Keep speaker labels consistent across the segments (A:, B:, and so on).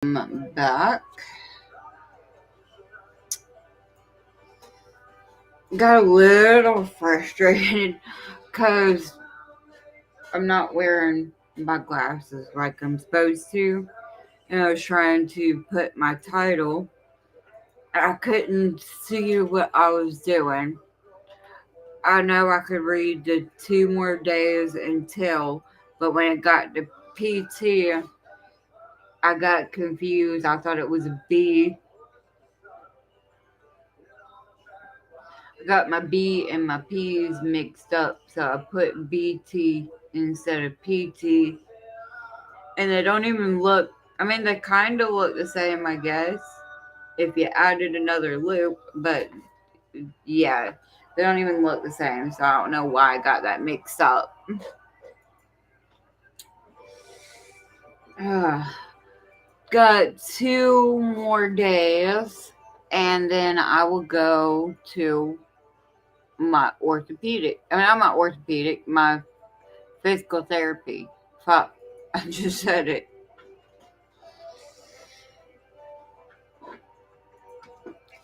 A: Back. Got a little frustrated because I'm not wearing my glasses like I'm supposed to. And I was trying to put my title. I couldn't see what I was doing. I know I could read the 2 more days until, but when it got to PT, I got confused. I thought it was a B. I got my B and my P's mixed up, so I put BT instead of PT. And they don't even look, I mean, they kind of look the same, I guess, if you added another loop, but yeah, they don't even look the same, so I don't know why I got that mixed up. Got 2 more days, and then I will go to my orthopedic. I mean, I'm not orthopedic, my physical therapy. Fuck, I just said it.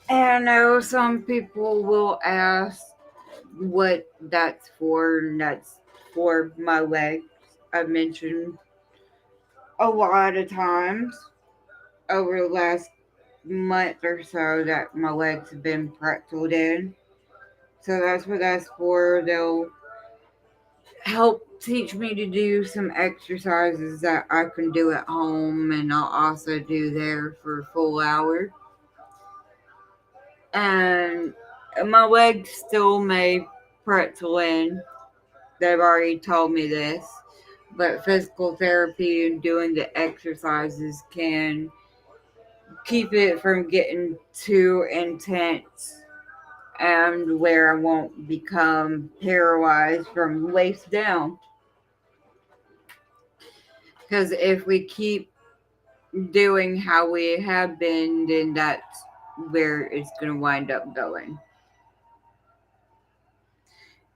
A: And I know some people will ask what that's for, and that's for my legs. I've mentioned a lot of times over the last month or so that my legs have been pretzeled in. So that's what that's for. They'll help teach me to do some exercises that I can do at home, and I'll also do there for a full hour. And my legs still may pretzel in. They've already told me this, but physical therapy and doing the exercises can keep it from getting too intense and where I won't become paralyzed from the waist down. Because if we keep doing how we have been, then that's where it's going to wind up going.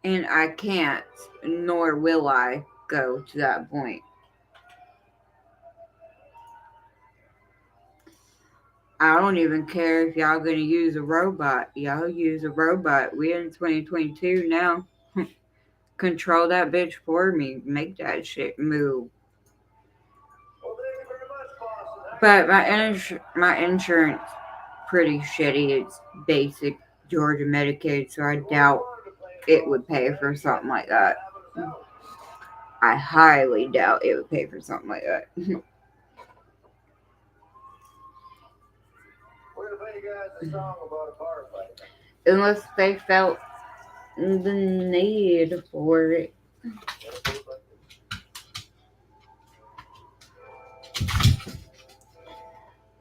A: And I can't, nor will I, go to that point. I don't even care if y'all gonna use a robot. Y'all use a robot. We in 2022 now. Control that bitch for me. Make that shit move. But my insurance pretty shitty. It's basic Georgia Medicaid, so I doubt it would pay for something like that. I highly doubt it would pay for something like that. Unless they felt the need for it.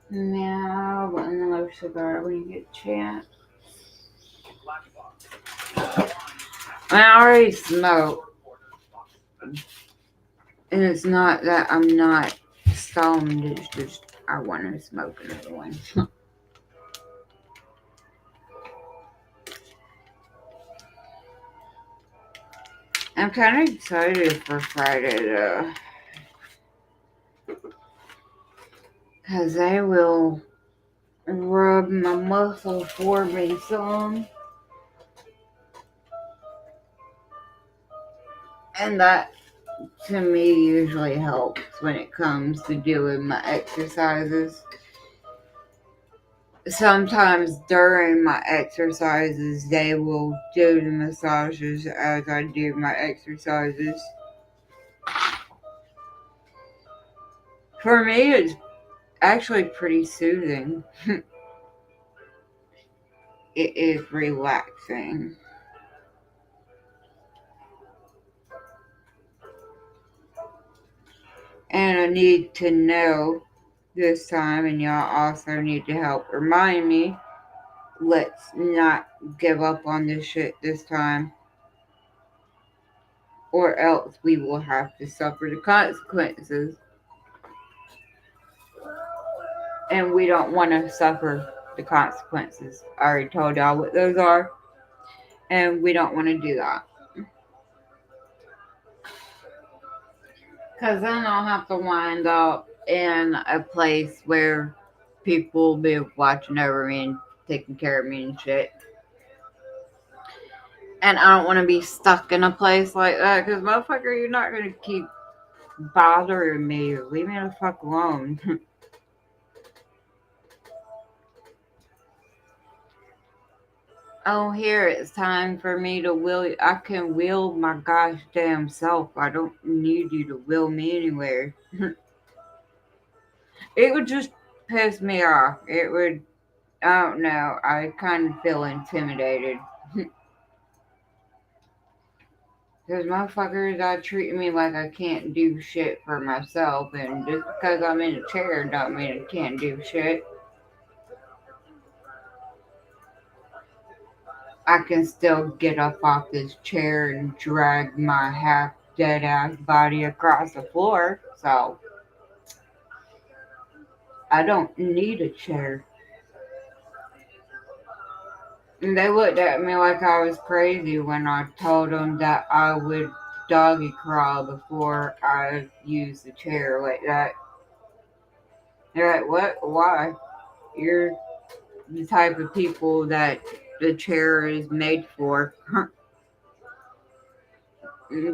A: Now, another cigar when you get a chance. I already smoke. And it's not that I'm not stoned, it's just I want to smoke another one. I'm kind of excited for Friday though. Because they will rub my muscle for me some. And that to me usually helps when it comes to doing my exercises. Sometimes during my exercises, they will do the massages as I do my exercises. For me, it's actually pretty soothing. It is relaxing. And I need to know this time, and y'all also need to help remind me, let's not give up on this shit this time, or else we will have to suffer the consequences. And we don't want to suffer the consequences. I already told y'all what those are, and we don't want to do that. Because then I'll have to wind up in a place where people will be watching over me and taking care of me and shit. And I don't want to be stuck in a place like that because, motherfucker, you're not going to keep bothering me. Leave me the fuck alone. Oh, here it's time for me to will. I can will my gosh damn self. I don't need you to will me anywhere. It would just piss me off. It would. I don't know. I kind of feel intimidated. Because motherfuckers are treating me like I can't do shit for myself. And just because I'm in a chair don't mean I can't do shit. I can still get up off this chair and drag my half dead ass body across the floor. So I don't need a chair. And they looked at me like I was crazy when I told them that I would doggy crawl before I used the chair like that. They're like, what? Why? You're the type of people that the chair is made for.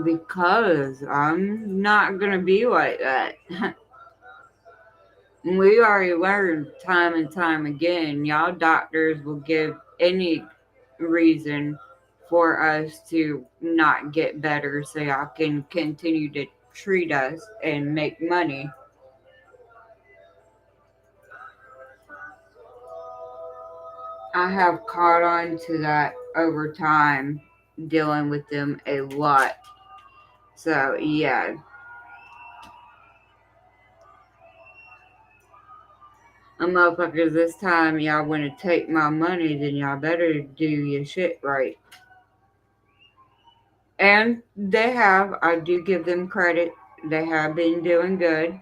A: Because I'm not gonna be like that. We already learned time and time again, y'all doctors will give any reason for us to not get better so y'all can continue to treat us and make money. I have caught on to that over time, dealing with them a lot. So, yeah. Motherfuckers, this time y'all want to take my money, then y'all better do your shit right. And they have. I do give them credit. They have been doing good.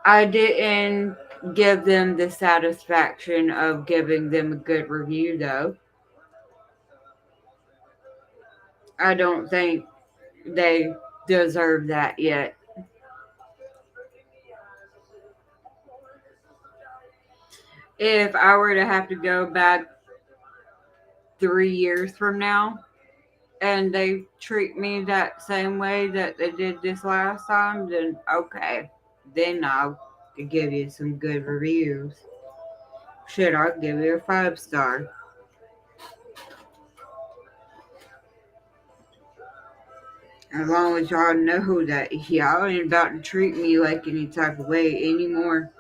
A: I didn't give them the satisfaction of giving them a good review, though. I don't think they deserve that yet. If I were to have to go back 3 years from now and they treat me that same way that they did this last time, then okay. Then I'll give you some good reviews. Shit, I'll give you a 5 star. As long as y'all know that y'all ain't about to treat me like any type of way anymore.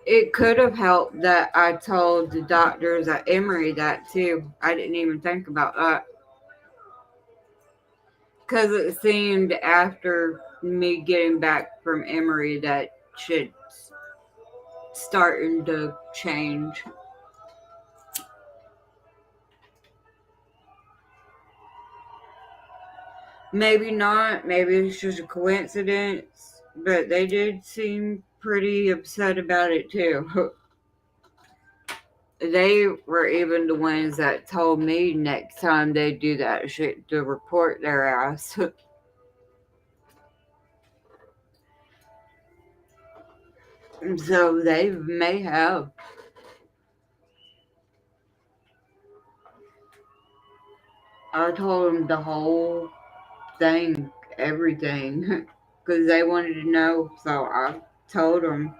A: It could have helped that I told the doctors at Emory that too. I didn't even think about that. Because it seemed after me getting back from Emory that shit's starting to change. Maybe not. Maybe it's just a coincidence. But they did seem pretty upset about it too. They were even the ones that told me next time they do that shit to report their ass. So they may have. I told them the whole thing, everything, because they wanted to know. So I told them.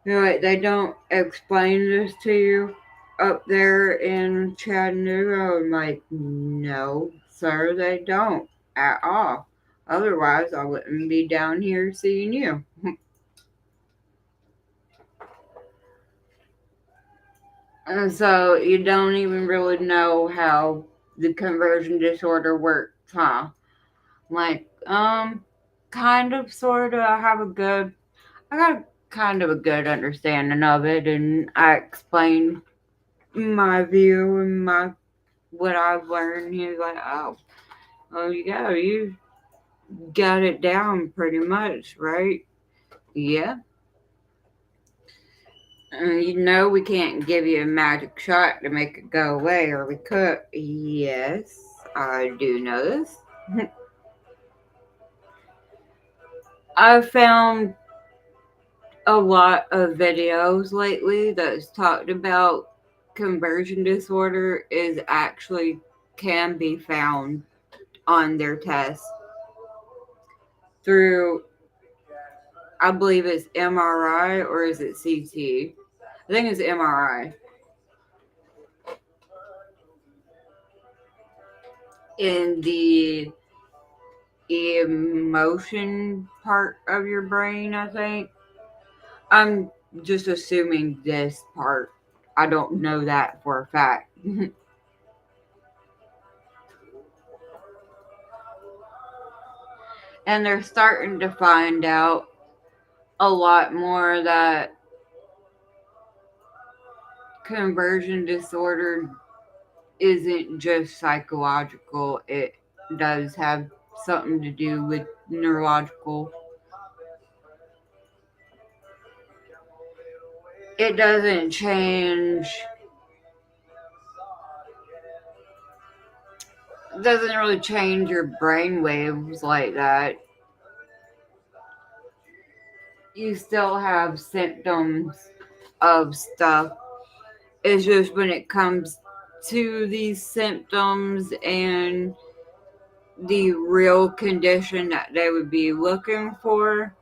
A: They're like, they don't explain this to you up there in Chattanooga. I'm like, no, sir, they don't at all. Otherwise, I wouldn't be down here seeing you. And so you don't even really know how the conversion disorder works, huh? Like, kind of, sort of. I got kind of a good understanding of it, and I explained my view and what I've learned. He was like, oh, yeah, you got it down pretty much, right? Yeah. We can't give you a magic shot to make it go away, or we could. Yes, I do know this. I've found a lot of videos lately that's talked about conversion disorder is actually can be found on their test through, I believe it's MRI or is it CT? I think it's MRI. In the emotion part of your brain, I think. I'm just assuming this part. I don't know that for a fact. And they're starting to find out a lot more that conversion disorder isn't just psychological, it does have something to do with neurological. It doesn't really change your brain waves like that. You still have symptoms of stuff. It's just when it comes to these symptoms and the real condition that they would be looking for,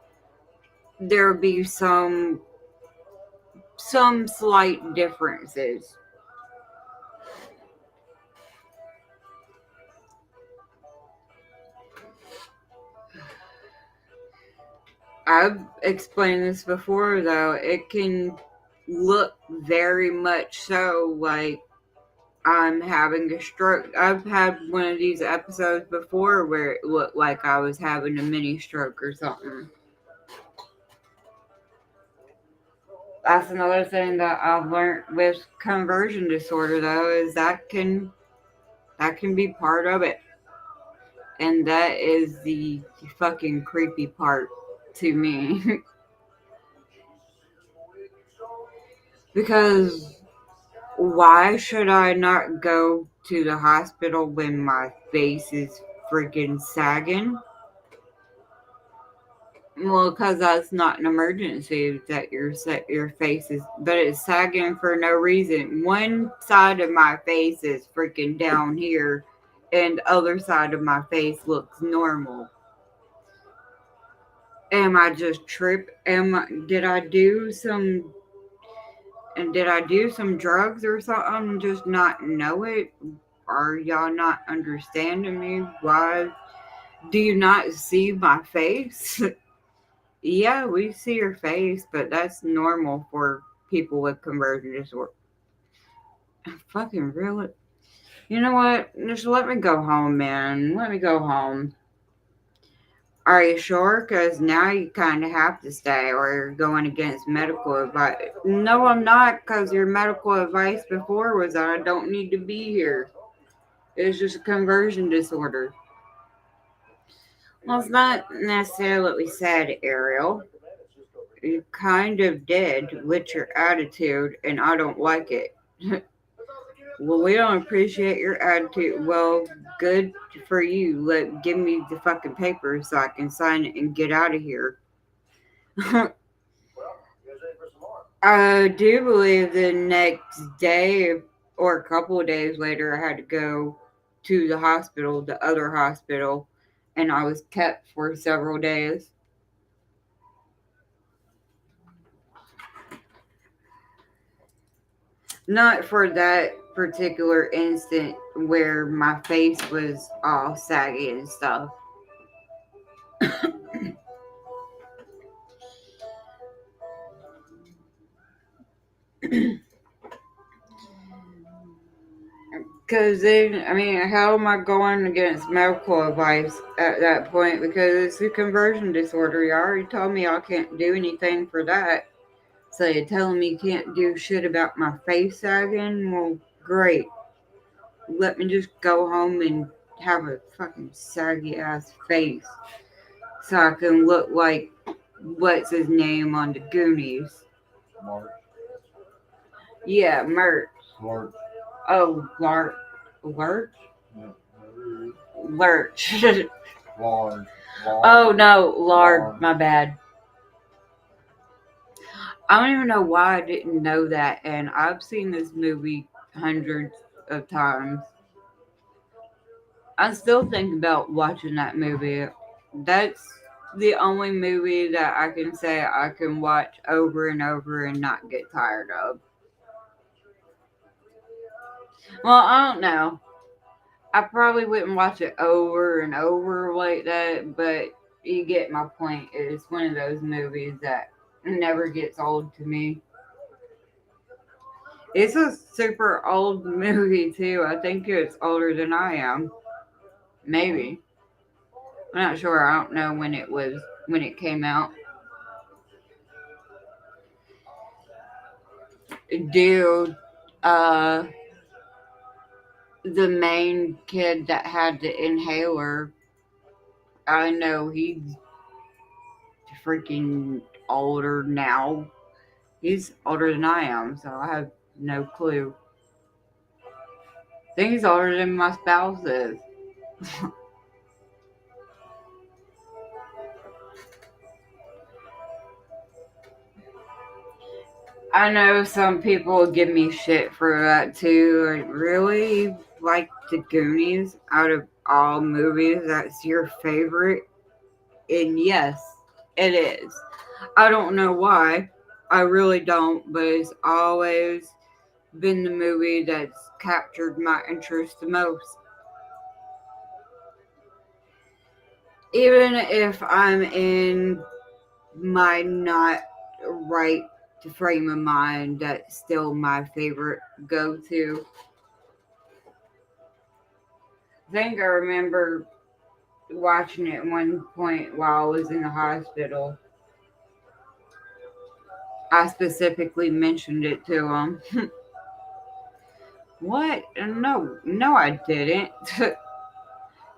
A: there would be some slight differences. I've explained this before though. It can look very much so like I'm having a stroke. I've had one of these episodes before where it looked like I was having a mini stroke or something. That's another thing that I've learned with conversion disorder though is that can be part of it. And that is the fucking creepy part to me. Because why should I not go to the hospital when my face is freaking sagging? Well, because that's not an emergency that your face is, but it's sagging for no reason. One side of my face is freaking down here, and the other side of my face looks normal. Am I just trip? Did I do some drugs or something? And just not know it? Are y'all not understanding me? Why do you not see my face? Yeah, we see your face, but that's normal for people with conversion disorder. Fucking really? You know what? Just let me go home, man. Let me go home. Are you sure? Because now you kind of have to stay or you're going against medical advice. No, I'm not, because your medical advice before was that I don't need to be here. It's just a conversion disorder. Well, it's not necessarily what we said, Ariel. You kind of did with your attitude, and I don't like it. Well, we don't appreciate your attitude. Well, good for you. Give me the fucking paper so I can sign it and get out of here. I do believe the next day or a couple of days later, I had to go to the hospital, the other hospital, and I was kept for several days. Not for that particular instant where my face was all saggy and stuff. Because then, I mean, how am I going against medical advice at that point? Because it's a conversion disorder. You already told me I can't do anything for that. So you're telling me you can't do shit about my face sagging? Well, great. Let me just go home and have a fucking saggy ass face so I can look like what's his name on the Goonies.
B: March.
A: Yeah, Mert.
B: Larch.
A: Oh, Lark. Lark?
B: Yeah.
A: Lurch.
B: Lard.
A: Oh no, lard.
B: Lard.
A: My bad. I don't even know why I didn't know that, and I've seen this movie hundreds of times. I still think about watching that movie. That's the only movie that I can say I can watch over and over and not get tired of. Well, I don't know. I probably wouldn't watch it over and over like that, but you get my point. It's one of those movies that never gets old to me. It's a super old movie too. I think it's older than I am. Maybe. I'm not sure. I don't know when it came out. Dude, uh the main kid that had the inhaler, I know he's freaking older now. He's older than I am, so I have no clue. I think he's older than my spouse is. I know some people give me shit for that too. Like, really? Like the Goonies out of all movies, that's your favorite? And yes, it is. I don't know why. I really don't, but it's always been the movie that's captured my interest the most. Even if I'm in my not right frame of mind, that's still my favorite go to. I think I remember watching it at one point while I was in the hospital. I specifically mentioned it to him. What? No, I didn't.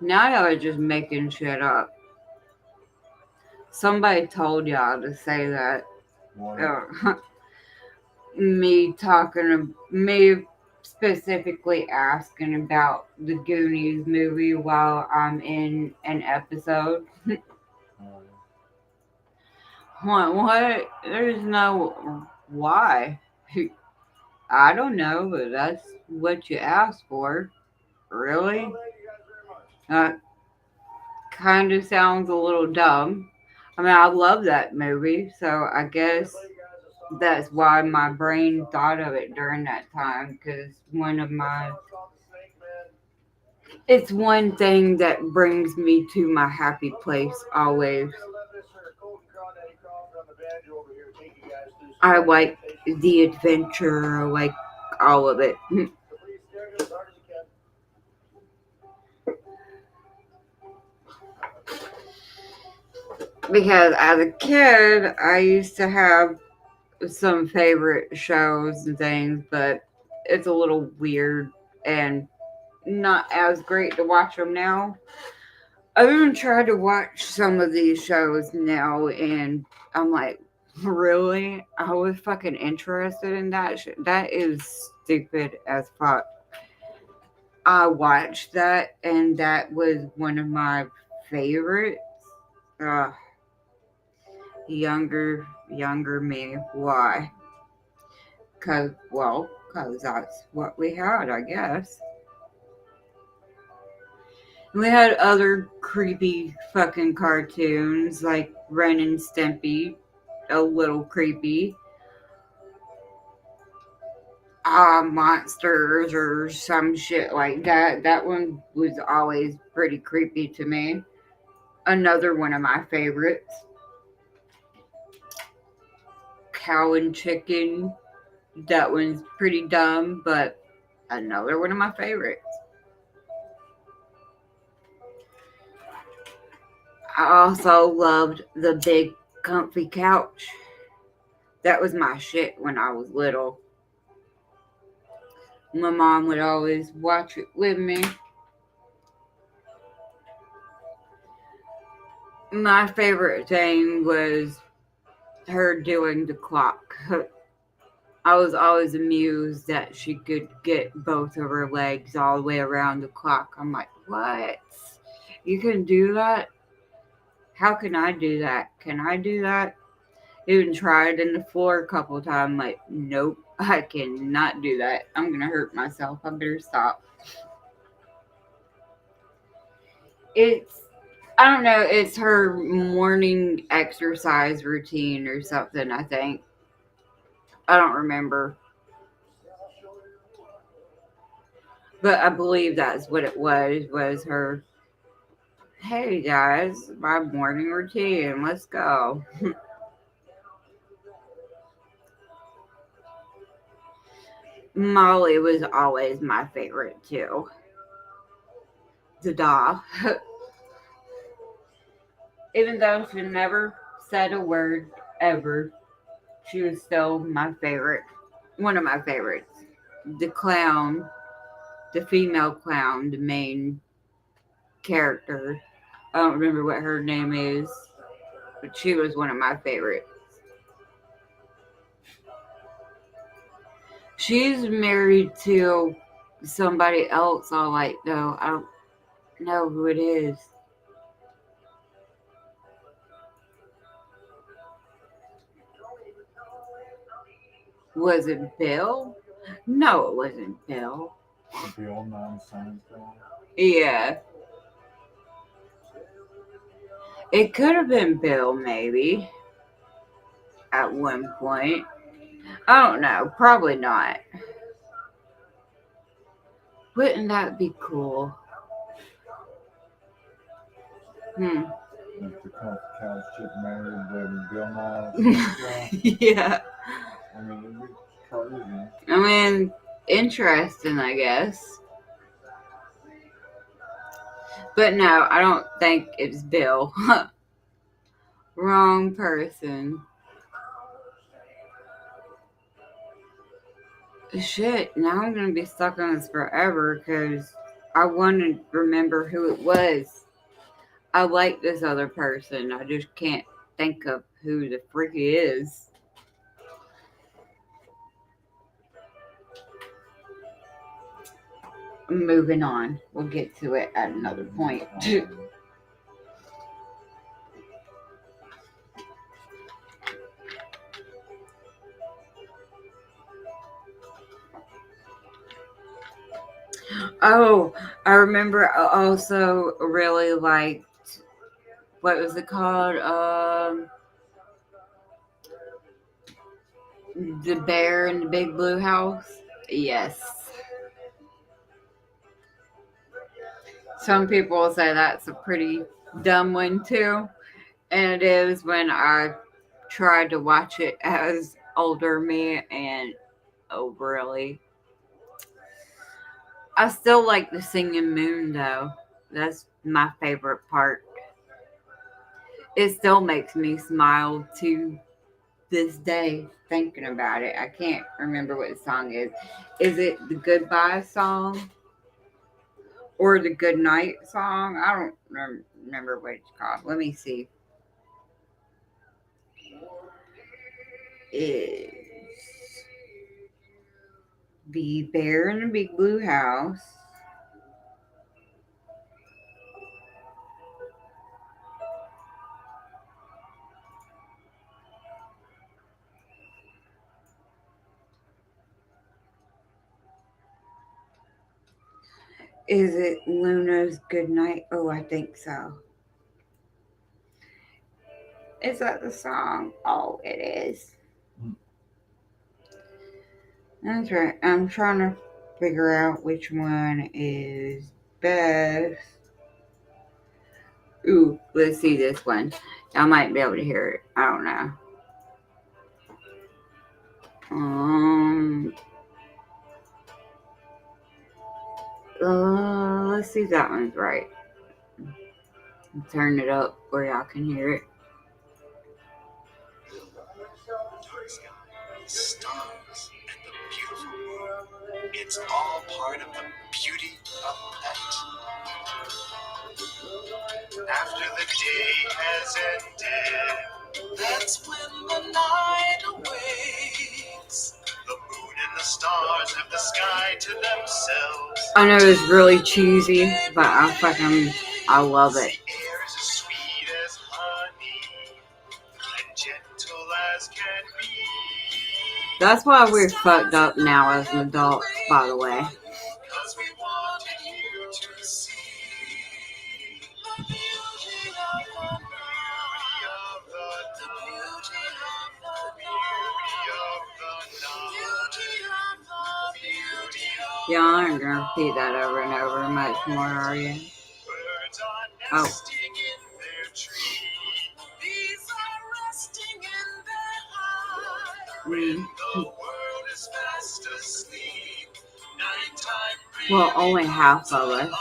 A: Now y'all are just making shit up. Somebody told y'all to say that.
B: What?
A: Me specifically asking about the Goonies movie while I'm in an episode. What? There's no why. I don't know, but that's what you asked for. Really? That kind of sounds a little dumb. I mean, I love that movie, so I guess that's why my brain thought of it during that time. Because it's one thing that brings me to my happy place always. I like the adventure, I like all of it. Because as a kid, I used to have some favorite shows and things, but it's a little weird and not as great to watch them now. I've even tried to watch some of these shows now, and I'm like, really? I was fucking interested in that shit. That is stupid as fuck. I watched that, and that was one of my favorites. Uh, younger me. Why? Cause that's what we had, I guess. And we had other creepy fucking cartoons like Ren and Stimpy, a little creepy. Monsters or some shit like that. That one was always pretty creepy to me. Another one of my favorites, Cow and Chicken. That one's pretty dumb, but another one of my favorites. I also loved the big comfy couch. That was my shit when I was little. My mom would always watch it with me. My favorite thing was her doing the clock. I was always amused that she could get both of her legs all the way around the clock. I'm like, what? You can do that? How can I do that? Can I do that? Even tried in the floor a couple of times, like, nope, I cannot do that. I'm gonna hurt myself. I better stop. It's, I don't know, it's her morning exercise routine or something, I think. I don't remember. But I believe that's what it was her, hey guys, my morning routine, let's go. Molly was always my favorite too. The doll. Even though she never said a word ever, she was still my favorite. One of my favorites. The clown, the female clown, the main character. I don't remember what her name is, but she was one of my favorites. She's married to somebody else I like though. I don't know who it is. Was it Bill? No, it wasn't Bill.
B: Bill Nonsense guy.
A: Yeah. It could have been Bill, maybe, at one point. I don't know. Probably not. Wouldn't that be cool?
B: If the couch chick married Bill Nye.
A: Yeah.
B: I mean, it'd be crazy.
A: I mean, interesting, I guess. But no, I don't think it's Bill. Wrong person. Shit, now I'm gonna be stuck on this forever because I want to remember who it was. I like this other person. I just can't think of who the freak he is. Moving on. We'll get to it at another point. Oh, I remember I also really liked, what was it called? The Bear in the Big Blue House. Yes. Some people say that's a pretty dumb one too. And it is when I tried to watch it as older me, and oh really. I still like the singing moon though. That's my favorite part. It still makes me smile to this day thinking about it. I can't remember what the song is. Is it the goodbye song or the good night song? I don't remember what it's called. Let me see. Is the Bear in the Big Blue House. Is it Luna's Good Night? Oh, I think so. Is that the song? Oh, it is. That's right. I'm trying to figure out which one is best. Ooh, let's see this one. I might be able to hear it. I don't know. Let's see if that one's right. Turn it up where y'all can hear it.
C: Stars and the beautiful world. It's all part of the beauty of pet. After the day has ended, that's when the night awakes. The moon and the stars have the sky to themselves.
A: I know it's really cheesy, but I love it.
C: The air is as sweet as honey and gentle as can be.
A: That's why we're fucked up now as adults, by the way.
C: 'Cause we wanted you to see the beauty of the night. The beauty of the night.
A: Y'all aren't gonna repeat that over and over much more, are you?
C: Birds are
A: Oh.
C: nesting in their tree. Bees are resting in their hive. When the world is fast asleep, nighttime
A: Well, only half of us.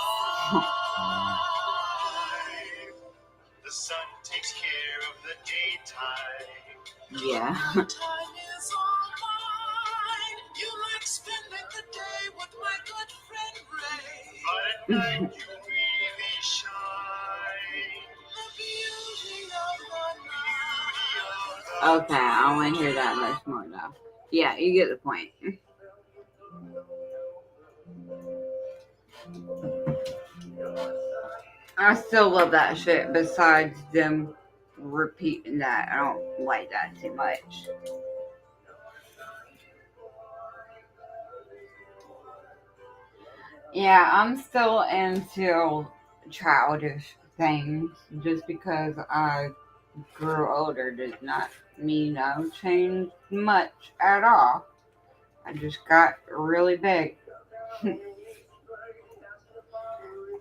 C: The sun takes care of the daytime.
A: Yeah.
C: Time is all mine. You like spending the day with my good friend Ray. But at night you really shine. The beauty of the night.
A: Okay, I don't want to hear that much more though. Yeah, you get the point. I still love that shit besides them repeating that. I don't like that too much. Yeah, I'm still into childish things. Just because I grew older does not mean I've changed much at all. I just got really big.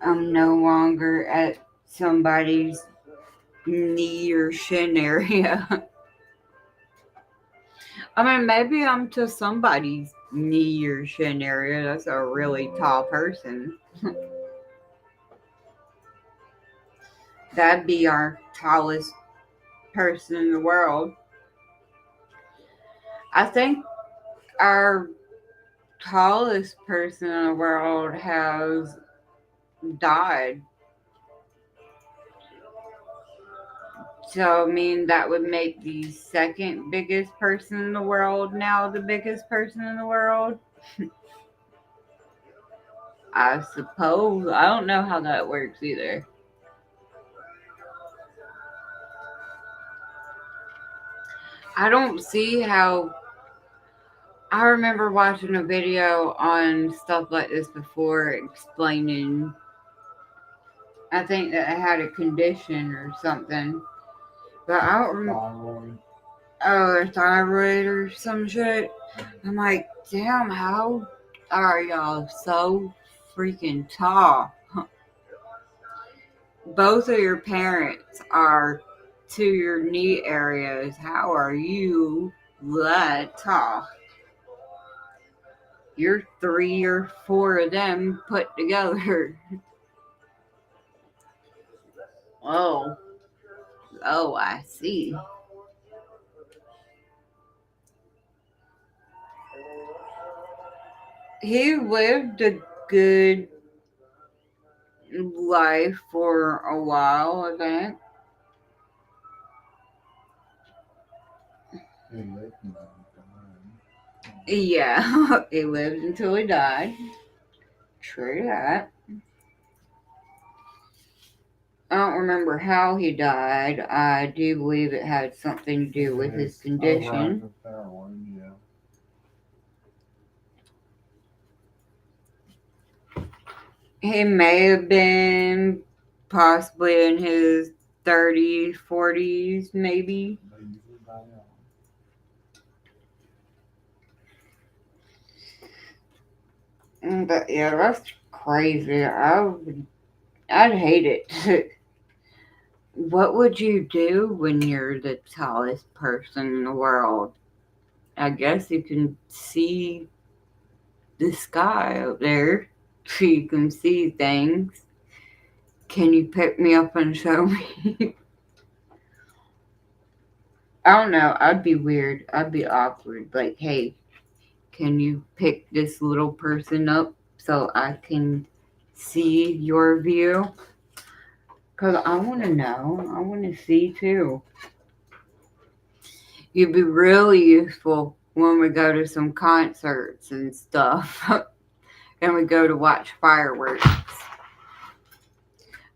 A: I'm no longer at somebody's knee or shin area. I mean, maybe I'm to somebody's knee or shin area. That's a really tall person. That'd be our tallest person in the world. I think our tallest person in the world has died. So, I mean, that would make the second biggest person in the world now the biggest person in the world. I suppose. I don't know how that works either. I don't see how. I remember watching a video on stuff like this before explaining. I think that I had a condition or something. But I don't remember.
B: Thyroid.
A: Oh, thyroid or some shit. I'm like, damn, how are y'all so freaking tall? Both of your parents are to your knee areas. How are you that tall? You're 3 or 4 of them put together. Oh, I see. He lived a good life for a while, I think.
B: He lived in that time.
A: Yeah, he lived until he died. True that. I don't remember how he died. I do believe it had something to do with his condition.
B: With thyroid, yeah.
A: He may have been possibly in his 30s, 40s, maybe.
B: They usually die young.
A: But yeah, that's crazy. I'd hate it. What would you do when you're the tallest person in the world? I guess you can see the sky up there. So you can see things. Can you pick me up and show me? I don't know. I'd be weird. I'd be awkward. Like, hey, can you pick this little person up so I can see your view? Because I want to know. I want to see too. You'd be really useful when we go to some concerts and stuff. And we go to watch fireworks.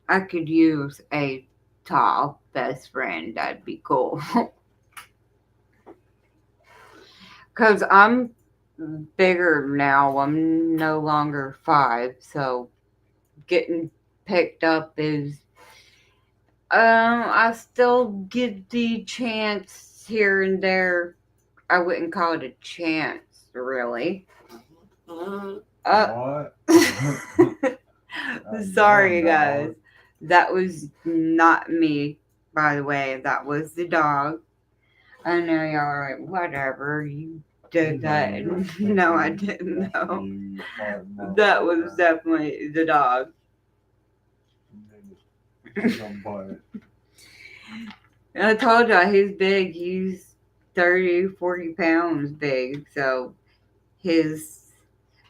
A: I could use a tall best friend. That'd be cool. Because I'm bigger now. I'm no longer 5. So getting picked up is. I still get the chance here and there. I wouldn't call it a chance, really.
B: What?
A: Sorry,
B: Damn,
A: guys.
B: dog.
A: That was not me, by the way. That was the dog. I know y'all are like, whatever, you did that. No, I didn't know.
B: You smart
A: That was
B: motherfucker.
A: definitely the dog.
B: Don't bite.
A: I told y'all he's big. He's 30, 40 pounds big. So his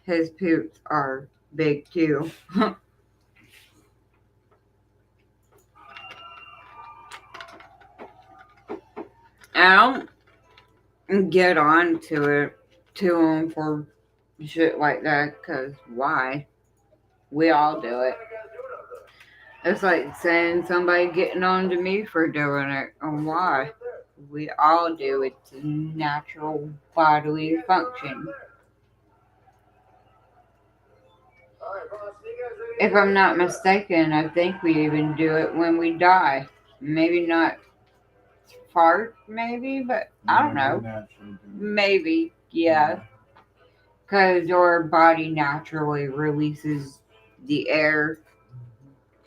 A: poops are big too. I don't get on to him for shit like that, because why? We all do it. It's like saying somebody getting on to me for doing it, and why? We all do. It's a natural bodily function. If I'm not mistaken, I think we even do it when we die. Maybe not fart, maybe, but I don't know.
B: Naturally do.
A: Maybe, yeah. Because your body naturally releases the air.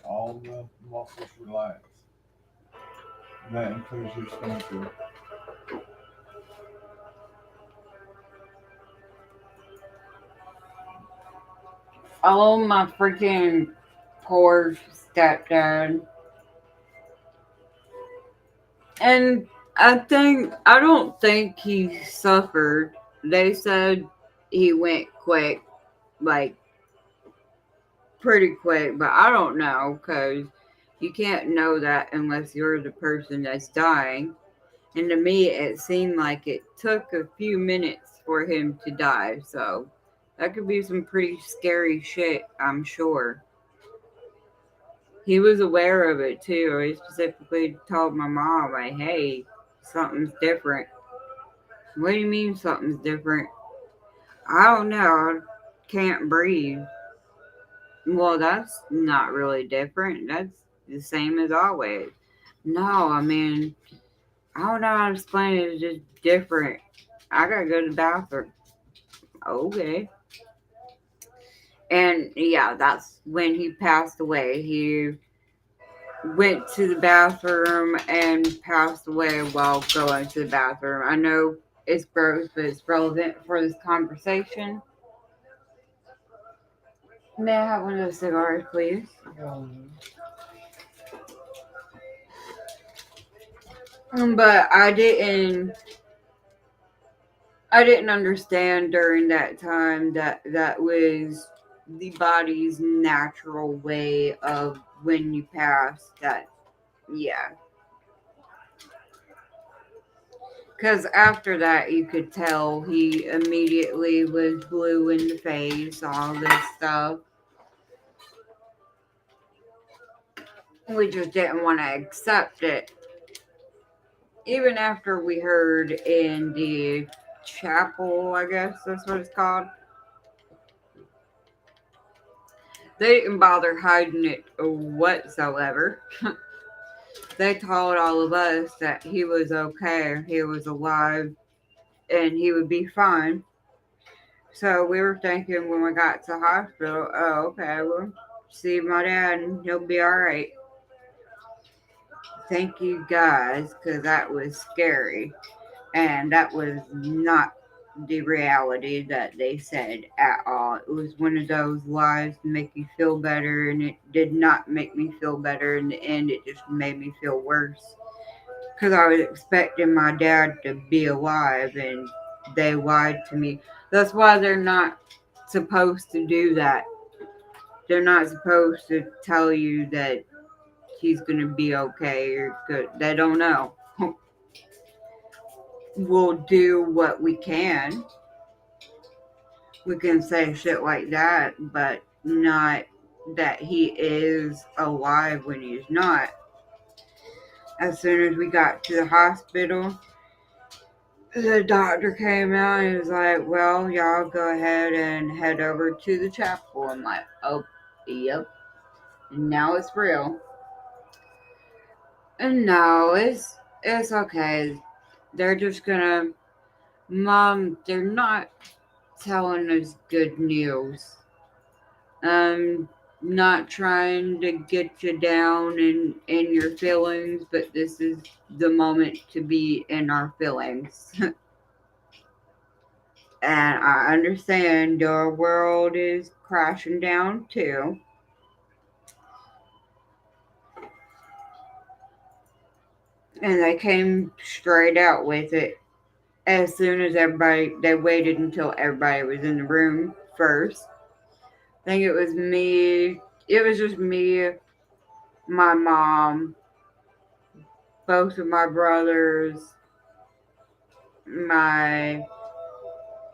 B: All the muscles relax. That includes your sphincter.
A: Oh, my freaking poor stepdad. And I don't think he suffered. They said he went quick, like pretty quick, but I don't know because you can't know that unless you're the person that's dying. And to me, it seemed like it took a few minutes for him to die. So that could be some pretty scary shit, I'm sure. He was aware of it too. He specifically told my mom, like, hey, something's different. What do you mean something's different? I don't know. I can't breathe. Well, that's not really different. That's the same as always. No, I mean, I don't know how to explain it. It's just different. I gotta go to the bathroom. Okay. And yeah, that's when he passed away. He went to the bathroom and passed away while going to the bathroom. I know it's gross, but it's relevant for this conversation. May I have one of those cigars, please? But I didn't understand during that time that that was the body's natural way of when you pass. That yeah, because after that you could tell he immediately was blue in the face, all this stuff. We just didn't want to accept it. Even after we heard in the chapel, I guess that's what it's called. They didn't bother hiding it whatsoever. They told all of us that he was okay, he was alive, and he would be fine. So we were thinking when we got to the hospital, oh, okay, we'll see my dad and he'll be all right. Thank you guys, because that was scary. And that was not the reality that they said at all. It was one of those lies to make you feel better, and it did not make me feel better. In the end, it just made me feel worse because I was expecting my dad to be alive, and they lied to me. That's why they're not supposed to do that. They're not supposed to tell you that he's going to be okay or good. They don't know. We'll do what we can. We can say shit like that, but not. that he is alive when he's not. As soon as we got to the hospital, the doctor came out and he was like, well, y'all go ahead and head over to the chapel. I'm like, oh, yep. And now it's real. And no, it's okay. They're just gonna, Mom, they're not telling us good news. Not trying to get you down in your feelings, but this is the moment to be in our feelings. And I understand your world is crashing down too. And they came straight out with it as soon as they waited until everybody was in the room first. I think it was me, it was just me, my mom, both of my brothers, my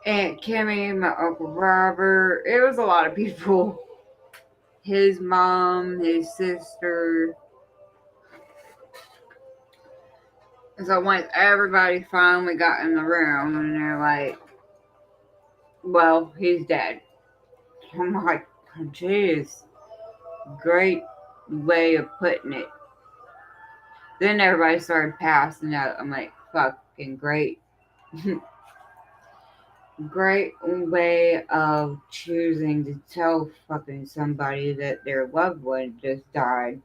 A: Aunt Kimmy, my Uncle Robert. It was a lot of people. His mom, his sister. So once everybody finally got in the room and they're like, well, he's dead. I'm like, jeez, great way of putting it. Then everybody started passing out. I'm like, fucking great. Great way of choosing to tell fucking somebody that their loved one just died.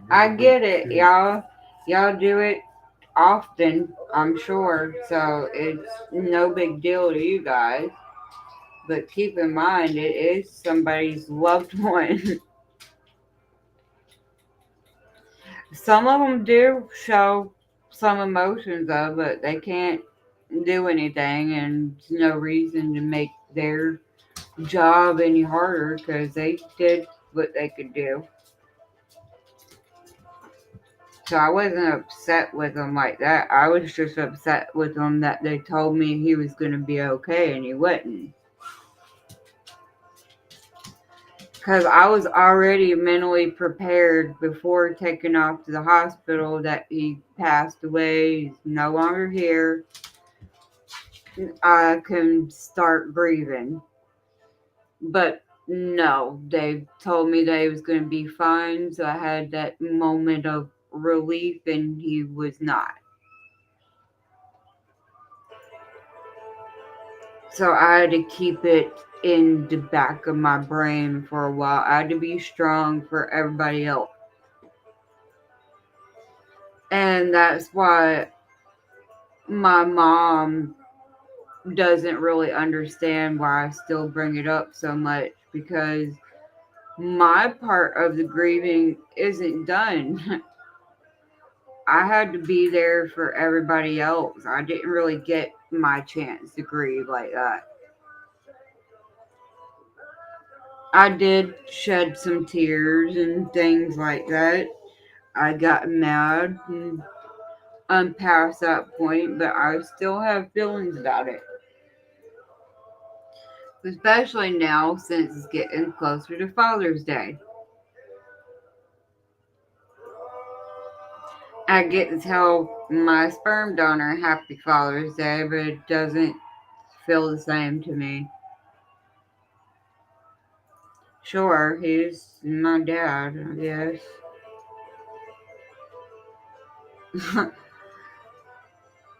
A: I get it, y'all. Y'all do it often, I'm sure. So it's no big deal to you guys. But keep in mind, it is somebody's loved one. Some of them do show some emotions of it. They can't do anything, and there's no reason to make their job any harder because they did what they could do. So I wasn't upset with them like that. I was just upset with them that they told me he was going to be okay and he wasn't. Because I was already mentally prepared before taking off to the hospital that he passed away. He's no longer here. I can start grieving. But no, they told me that he was going to be fine. So I had that moment of relief and he was not. So I had to keep it in the back of my brain for a while. I had to be strong for everybody else. And that's why my mom doesn't really understand why I still bring it up so much, because my part of the grieving isn't done. I had to be there for everybody else. I didn't really get my chance to grieve like that. I did shed some tears and things like that. I got mad and I'm past that point, but I still have feelings about it. Especially now since it's getting closer to Father's Day. I get to tell my sperm donor Happy Father's Day, but it doesn't feel the same to me. Sure, he's my dad, I guess.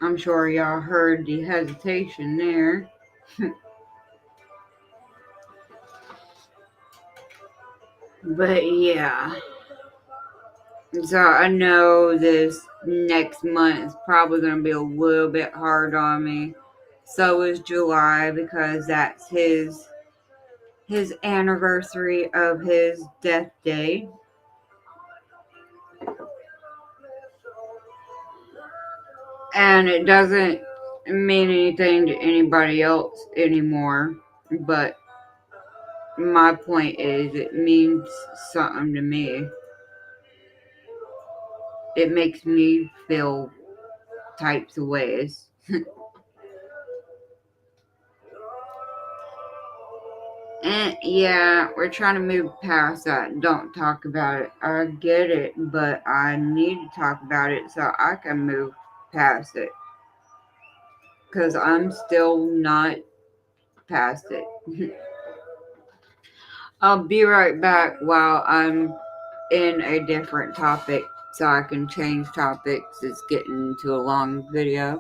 A: I'm sure y'all heard the hesitation there. But yeah. So I know this next month is probably going to be a little bit hard on me. So is July, because that's his anniversary of his death day. And it doesn't mean anything to anybody else anymore. But my point is, it means something to me. It makes me feel types of ways. And Yeah, we're trying to move past that. Don't talk about it. I get it, but I need to talk about it so I can move past it. Because I'm still not past it. I'll be right back while I'm in a different topic so I can change topics. It's getting to a long video.